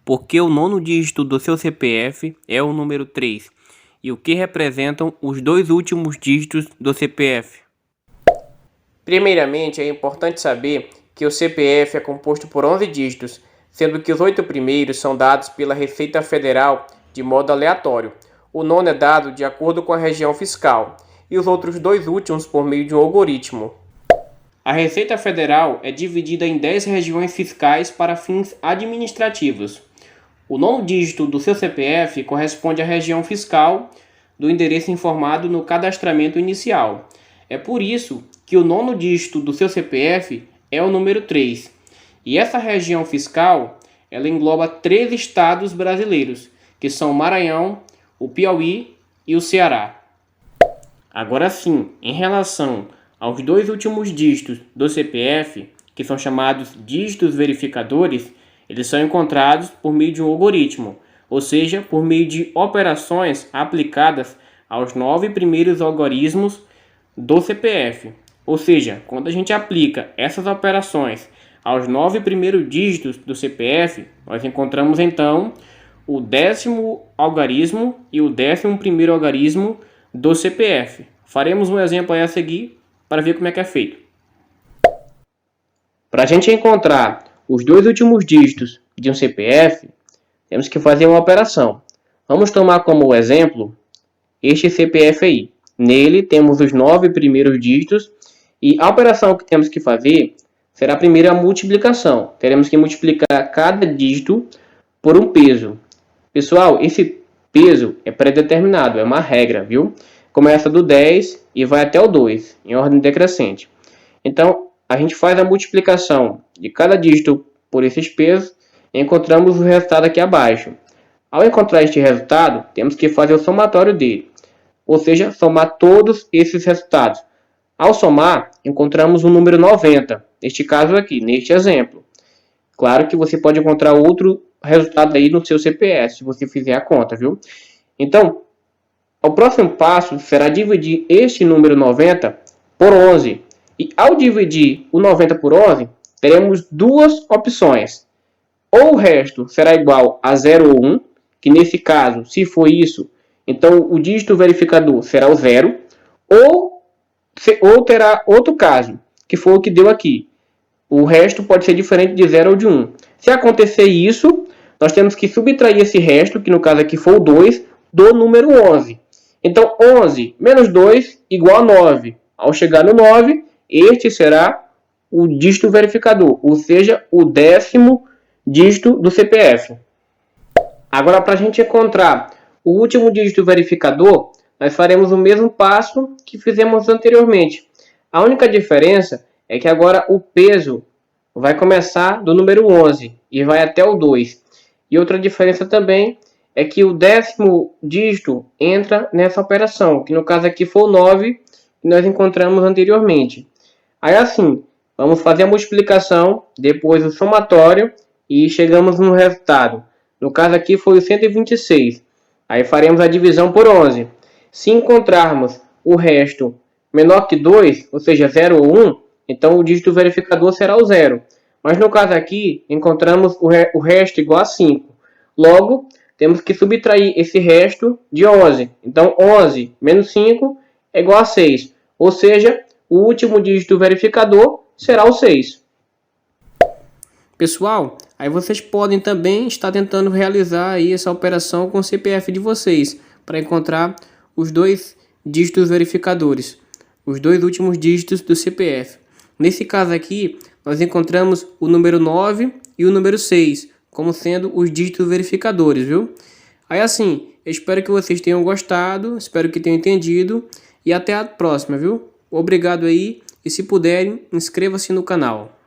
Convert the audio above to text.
porque o nono dígito do seu CPF é o número 3 e o que representam os dois últimos dígitos do CPF. Primeiramente, é importante saber que o CPF é composto por 11 dígitos, sendo que os 8 primeiros são dados pela Receita Federal de modo aleatório. O nono é dado de acordo com a região fiscal e os outros dois últimos por meio de um algoritmo. A Receita Federal é dividida em 10 regiões fiscais para fins administrativos. O nono dígito do seu CPF corresponde à região fiscal do endereço informado no cadastramento inicial. É por isso que o nono dígito do seu CPF é o número 3. E essa região fiscal, ela engloba 3 estados brasileiros, que são o Maranhão, o Piauí e o Ceará. Agora sim, em relação aos dois últimos dígitos do CPF, que são chamados dígitos verificadores, eles são encontrados por meio de um algoritmo, ou seja, por meio de operações aplicadas aos 9 primeiros algarismos do CPF. Ou seja, quando a gente aplica essas operações aos 9 primeiros dígitos do CPF, nós encontramos então o 10º algarismo e o 11º algarismo do CPF. Faremos um exemplo aí a seguir para ver como é que é feito. Para a gente encontrar os dois últimos dígitos de um CPF, temos que fazer uma operação. Vamos tomar como exemplo este CPF aí. Nele temos os 9 primeiros dígitos e a operação que temos que fazer será primeiro a multiplicação. Teremos que multiplicar cada dígito por um peso. Pessoal, esse peso é pré-determinado, é uma regra, viu? Começa do 10 e vai até o 2, em ordem decrescente. Então, a gente faz a multiplicação de cada dígito por esses pesos e encontramos o resultado aqui abaixo. Ao encontrar este resultado, temos que fazer o somatório dele, ou seja, somar todos esses resultados. Ao somar, encontramos o número 90, neste caso aqui, neste exemplo. Claro que você pode encontrar outro resultado aí no seu CPF, se você fizer a conta, viu? Então, o próximo passo será dividir este número 90 por 11. E ao dividir o 90 por 11, teremos duas opções. Ou o resto será igual a 0 ou 1, que nesse caso, se for isso, então o dígito verificador será o 0. Ou terá outro caso, que foi o que deu aqui. O resto pode ser diferente de 0 ou de 1. Se acontecer isso, nós temos que subtrair esse resto, que no caso aqui foi o 2, do número 11. Então, 11 menos 2 igual a 9. Ao chegar no 9, este será o dígito verificador, ou seja, o 10º dígito do CPF. Agora, para a gente encontrar o último dígito verificador, nós faremos o mesmo passo que fizemos anteriormente. A única diferença é que agora o peso vai começar do número 11 e vai até o 2. E outra diferença também é que o 10º dígito entra nessa operação, que no caso aqui foi o 9, que nós encontramos anteriormente. Aí assim, vamos fazer a multiplicação, depois o somatório e chegamos no resultado. No caso aqui foi o 126. Aí faremos a divisão por 11. Se encontrarmos o resto menor que 2, ou seja, 0 ou 1, então o dígito verificador será o 0. Mas no caso aqui, encontramos o resto igual a 5. Logo, temos que subtrair esse resto de 11. Então, 11 menos 5 é igual a 6. Ou seja, o último dígito verificador será o 6. Pessoal, aí vocês podem também estar tentando realizar aí essa operação com o CPF de vocês, para encontrar os dois dígitos verificadores, os dois últimos dígitos do CPF. Nesse caso aqui, nós encontramos o número 9 e o número 6, como sendo os dígitos verificadores, viu? Aí assim, eu espero que vocês tenham gostado, espero que tenham entendido e até a próxima, viu? Obrigado aí e se puderem, inscreva-se no canal.